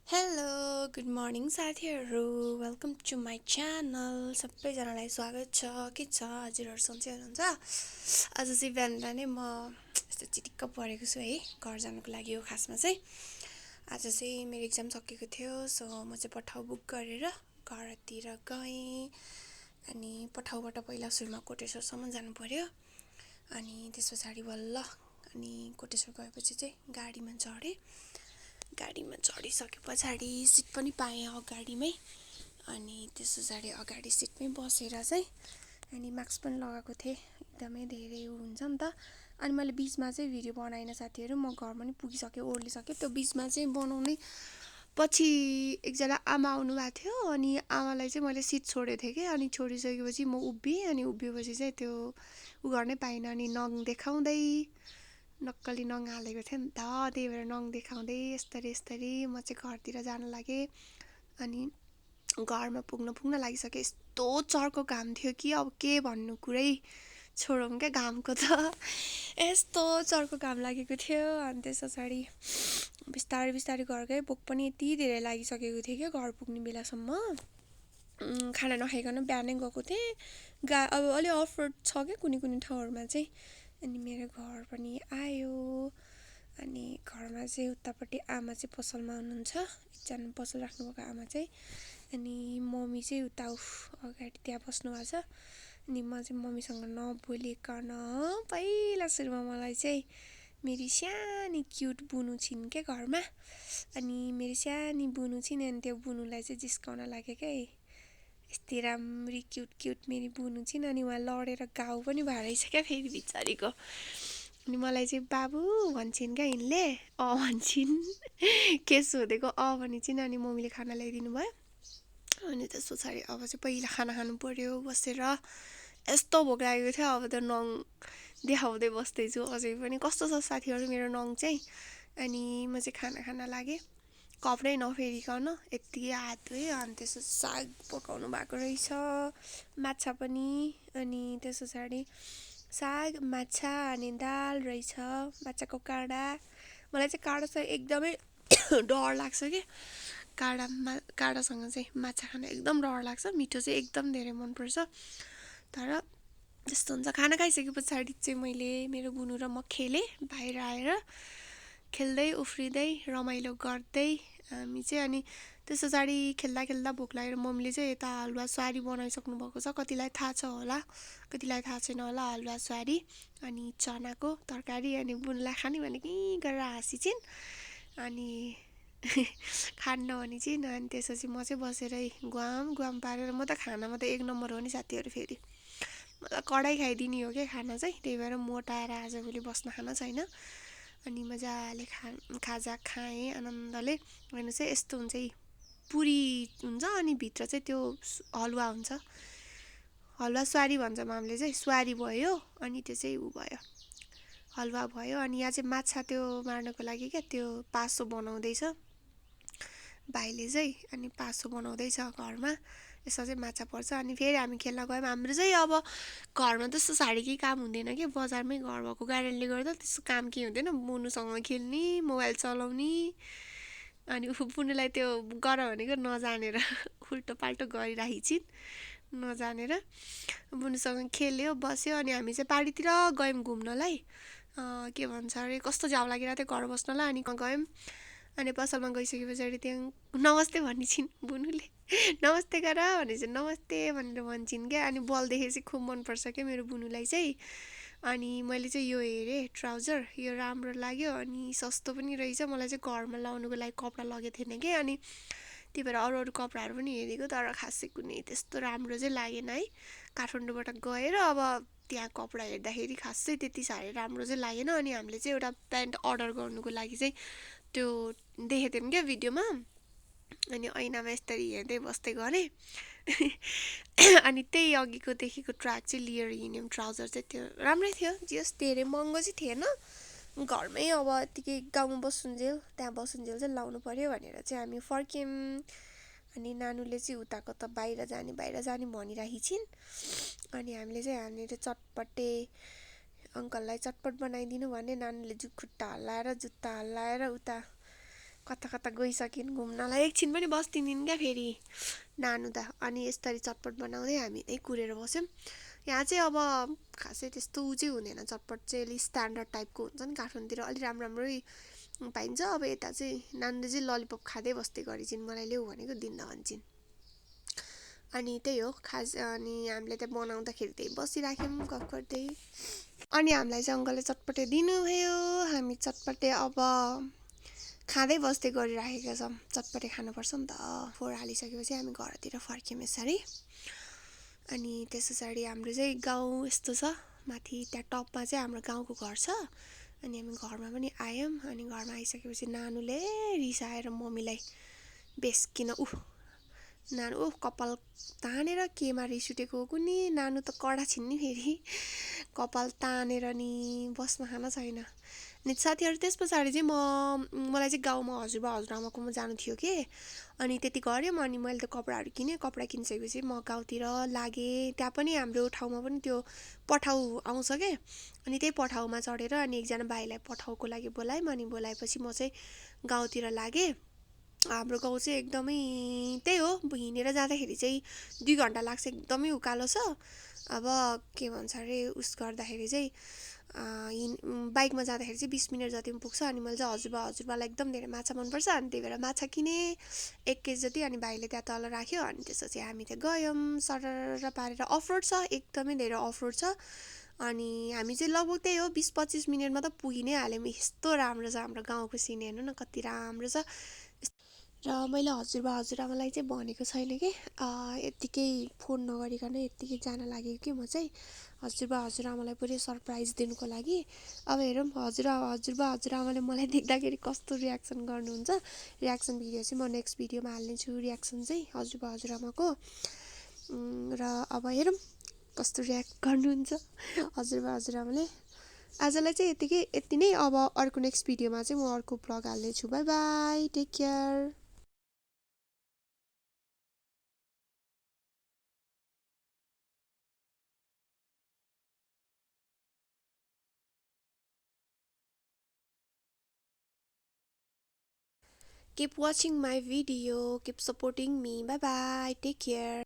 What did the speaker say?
Hello good morning साथीहरू welcome to my channel सबैजनालाई स्वागत छ के छ हजुरहरू सन्चै हुनुहुन्छ आज चाहिँ बिहान बिहानै म यस्तो चिटिक्क परेको छु है घर जानुको लागि हो खासमा चाहिँ आज चाहिँ मेरो इक्जाम सकेको थियो सो म चाहिँ पठाउ बुक गरेर घरतिर गएँ अनि पठाउबाट पहिला सुरुमा कोटेश्वरसम्म जानु पर्यो अनि त्यस पछाडि बल्ल अनि कोटेश्वर गएपछि चाहिँ गाडीमा चढिसके पछाडि सिट पनि पाएँ अगाडिमै अनि त्यस पछाडि अगाडि सिटमै बसेर चाहिँ अनि मास्क पनि लगाएको थिएँ एकदमै धेरै हुन्छ नि त अनि मैले बिचमा चाहिँ भिडियो बनाइन साथीहरू म घरमा पनि पुगिसकेँ ओर्लिसकेँ त्यो बिचमा चाहिँ बनाउनै पछि एकजना आमा आउनु भएको थियो अनि आमालाई चाहिँ मैले सिट छोडेको थिएँ कि अनि छोडिसकेपछि म उभिएँ अनि उभिएपछि चाहिँ त्यो उ गर्नै पाइनँ अनि नङ देखाउँदै नक्कली नङ हालेको थियो नि त त्यही भएर नङ देखाउँदै यस्तरी म चाहिँ घरतिर जान लागेँ अनि घरमा पुग्न लागिसक्यो यस्तो चर्को घाम थियो कि अब के भन्नु कुरै छोडौँ क्या घामको त यस्तो चर्को घाम लागेको थियो अनि त्यस पछाडि बिस्तारै घर गएँ भोक पनि यति धेरै लागिसकेको थियो क्या घर पुग्ने बेलासम्म खाना नखाइकन बिहानै गएको थिएँ अब अलि अफरोड छ क्या कुनै ठाउँहरूमा चाहिँ अनि मेरो घर पनि आयो अनि घरमा चाहिँ उतापट्टि आमा चाहिँ पसलमा हुनुहुन्छ एकजना पसल राख्नुभएको आमा चाहिँ अनि मम्मी चाहिँ उता अगाडि त्यहाँ बस्नु भएको छ अनि म चाहिँ मम्मीसँग नबोलिकन पहिला सुरुमा मलाई चाहिँ मेरी सानी क्युट बुनु छिन् क्या घरमा अनि मेरो सानी बुनु छिन् अनि त्यो बुनुलाई चाहिँ जिस्काउन लाग्यो क्या यस्तै राम्री क्युट मेरी बुनु छिन् अनि उहाँ लडेर घाउ पनि भएर रहेछ क्या फेरि बिचारीको अनि मलाई चाहिँ बाबु भन्छन् क्या यिनले भन्छन् के सोधेको भनिन्छन् अनि मम्मीले खाना ल्याइदिनु भयो अनि त्यस पछाडि अब चाहिँ पहिला खाना खानु पर्यो बसेर यस्तो भोक लागेको थियो अब त नङ देखाउँदै बस्दैछु अझै पनि कस्तो छ साथीहरू मेरो नङ चाहिँ अनि म चाहिँ खाना लागेँ कपडै नफेरिकन यत्तिकै हात धोएँ अनि त्यसो साग पकाउनु भएको रहेछ माछा पनि अनि त्यस पछाडि साग माछा अनि दाल रहेछ माछाको काँडा मलाई चाहिँ काँडा चाहिँ एकदमै डर लाग्छ कि काँडासँग चाहिँ माछा खान एकदम डर लाग्छ मिठो चाहिँ एकदम धेरै मनपर्छ तर जस्तो हुन्छ खाना खाइसके पछाडि चाहिँ मैले मेरो बुनु र म खेलेँ बाहिर आएर खेल्दै उफ्रिँदै रमाइलो गर्दै हामी चाहिँ अनि त्यस पछाडि खेल्दा भोक लागेर मम्मीले चाहिँ यता हलुवा सुहारी बनाइसक्नु भएको छ कतिलाई थाहा छ होला कतिलाई थाहा छैन होला हलुवा सुहारी अनि चनाको तरकारी अनि बुनुलाई खाने भनेको गरेर हाँसिन्छन् अनि खान्न भने चाहिँ अनि त्यसपछि म चाहिँ बसेरै गुवाम पारेर म त खानामा त एक नम्बर हो नि साथीहरू फेरि मलाई कडाइ खाइदिने हो क्या खाना चाहिँ त्यही भएर मोटाएर आजभोलि बस्न खान छैन अनि मजाले खाजा खाएँ आनन्दले हेर्नु चाहिँ यस्तो हुन्छ है पुरी हुन्छ अनि भित्र चाहिँ त्यो हलुवा हुन्छ हलुवा सुहारी भन्छौँ हामीले चाहिँ सुहारी भयो अनि त्यो चाहिँ भयो हलुवा भयो अनि यहाँ चाहिँ माछा त्यो मार्नको लागि क्या त्यो पासो बनाउँदैछ भाइले चाहिँ अनि पासो बनाउँदैछ घरमा यसमा चाहिँ माछा पर्छ अनि फेरि हामी खेल्न गयौँ हाम्रो चाहिँ अब घरमा त्यस्तो साह्रै केही काम हुँदैन कि बजारमै घर भएको कारणले गर्दा त्यस्तो काम केही हुँदैन बुनुसँग खेल्ने मोबाइल चलाउने अनि बुनुलाई त्यो गर भनेको नजानेर उल्टो पाल्टो गरिराखिन्छन् नजानेर बुनुसँग खेल्यो बस्यो अनि हामी चाहिँ पारीतिर गयौँ घुम्नलाई के भन्छ अरे कस्तो जाउ लागिरहेको थियो घर बस्नलाई अनि गयौँ अनि पसलमा गइसके पछाडि त्यहाँ नमस्ते भनिन्छन् बुनुले नमस्ते गर भनेपछि नमस्ते भनेर भन्छन् क्या अनि बल देखेर चाहिँ खुब मनपर्छ क्या मेरो बुनुलाई चाहिँ अनि मैले चाहिँ यो हेरेँ ट्राउजर यो राम्रो लाग्यो अनि सस्तो पनि रहेछ मलाई चाहिँ घरमा लाउनुको लागि कपडा लगेको थिएन कि अनि त्यही भएर अरू कपडाहरू पनि हेरेको तर खासै कुनै त्यस्तो राम्रो चाहिँ लागेन है काठमाडौँबाट गएर अब त्यहाँ कपडा हेर्दाखेरि खासै त्यति साह्रै राम्रो चाहिँ लागेन अनि हामीले चाहिँ एउटा प्यान्ट अर्डर गर्नुको लागि चाहिँ त्यो देखेको थियौँ क्या भिडियोमा अनि ऐनामा यस्तरी हेर्दै बस्दै गरेँ अनि त्यही अघिको देखेको ट्र्याक चाहिँ लिएर हिँड्यौँ ट्राउजर चाहिँ त्यो राम्रै थियो जस धेरै महँगो चाहिँ थिएन घरमै अब यत्तिकै गाउँमा बसुन्जेल त्यहाँ बसुन्जेल चाहिँ लाउनु पर्यो भनेर चाहिँ हामी फर्क्यौँ अनि नानुले चाहिँ उताको त बाहिर जाने भनिराखिन्छन् अनि हामीले चाहिँ यहाँनिर चटपटे अङ्कललाई चटपट बनाइदिनु भने नानीले खुट्टा हल्लाएर जुत्ता हल्लाएर उता कता कता गइसकिन् घुम्नलाई एकछिन पनि बस्दिनँ क्या फेरि नानु त। अनि यसरी चटपट बनाउँदै हामी त्यहीँ कुरेर बस्यौँ। यहाँ चाहिँ अब खासै त्यस्तो उ चाहिँ हुँदैन, चटपट चाहिँ अलिक स्ट्यान्डर्ड टाइपको हुन्छ नि, काठमाडौँतिर अलिक राम्रै पाइन्छ। अब यता चाहिँ नानीले चाहिँ ललिपप खाँदै बस्दै गरिदिन्, मलाई ल्याऊ भनेको दिन्न भन्छन्। अनि त्यही हो खास। अनि हामीले त्यहाँ बनाउँदाखेरि त्यही बसिराख्यौँ गफ गर्दै। अनि हामीलाई चाहिँ अङ्कलले चटपटे दिनुभयो। हामी चटपटे अब खाँदै बस्दै गरिराखेका छौँ। चटपटे खानुपर्छ नि त। फोहोर हालिसकेपछि हामी घरतिर फर्क्यौँ यसरी। अनि त्यस पछाडि हाम्रो चाहिँ गाउँ यस्तो छ, माथि त्यहाँ टपमा चाहिँ हाम्रो गाउँको घर छ। अनि हामी घरमा पनि आयौँ। अनि घरमा आइसकेपछि नानुले रिसाएर मम्मीलाई बेस्किन नानु कपाल तानेर केमा रिस उठेको हो कुन्नी, नानु त कडा छिन् नि फेरि, कपाल तानेर नि बस्न खान छैन। अनि साथीहरू त्यस पछाडि चाहिँ मलाई चाहिँ गाउँमा हजुरबा हजुरआमाकोमा जानु थियो कि। अनि त्यति गऱ्यौँ। अनि मैले त कपडाहरू किनेँ। कपडा किनिसकेपछि म गाउँतिर लागेँ। त्यहाँ पनि हाम्रो ठाउँमा पनि त्यो पठाउ आउँछ क्या। अनि त्यही पठाउमा चढेर अनि एकजना भाइलाई पठाउको लागि बोलायौँ। अनि बोलाएपछि म चाहिँ गाउँतिर लागेँ। हाम्रो गाउँ चाहिँ एकदमै त्यही हो, हिँडेर जाँदाखेरि चाहिँ 2 घन्टा लाग्छ, एकदमै उकालो छ। अब के भन्छ अरे उस गर्दाखेरि चाहिँ बाइकमा जाँदाखेरि चाहिँ 20 मिनट जति पनि पुग्छ। अनि मैले चाहिँ हजुरबालाई एकदम धेरै माछा मनपर्छ, अनि त्यही भएर माछा किनेँ 1 केजी जति। अनि भाइले त्यहाँ तल राख्यो। अनि त्यसपछि हामी त्यहाँ गयौँ सरर पारेर। अफरोड छ, एकदमै धेरै अफरोड छ। अनि हामी चाहिँ लगभग त्यही हो 20-25 मिनटमा त पुगि नै हाल्यौँ। यस्तो राम्रो छ हाम्रो गाउँको सिन, हेर्नु न कति राम्रो छ। र मैले हजुरबा हजुरआमालाई चाहिँ भनेको छैन कि यत्तिकै फोन नगरिकन यत्तिकै जान लागेको कि म चाहिँ हजुरबा हजुरआमालाई पुरै सरप्राइज दिनुको लागि। अब हेरौँ हजुरबा हजुरआमाले मलाई देख्दाखेरि कस्तो रियाक्सन गर्नुहुन्छ। रियाक्सन भिडियो चाहिँ म नेक्स्ट भिडियोमा हाल्नेछु, रियाक्सन चाहिँ हजुरबा हजुरआमाको। र अब हेरौँ कस्तो रियाक्ट गर्नुहुन्छ हजुरबा हजुरआमाले। आजलाई चाहिँ यति नै। अब अर्को नेक्स्ट भिडियोमा चाहिँ म अर्को भ्लग हाल्नेछु। Bye bye, take care. Keep watching my video. Keep supporting me. Bye bye. Take care.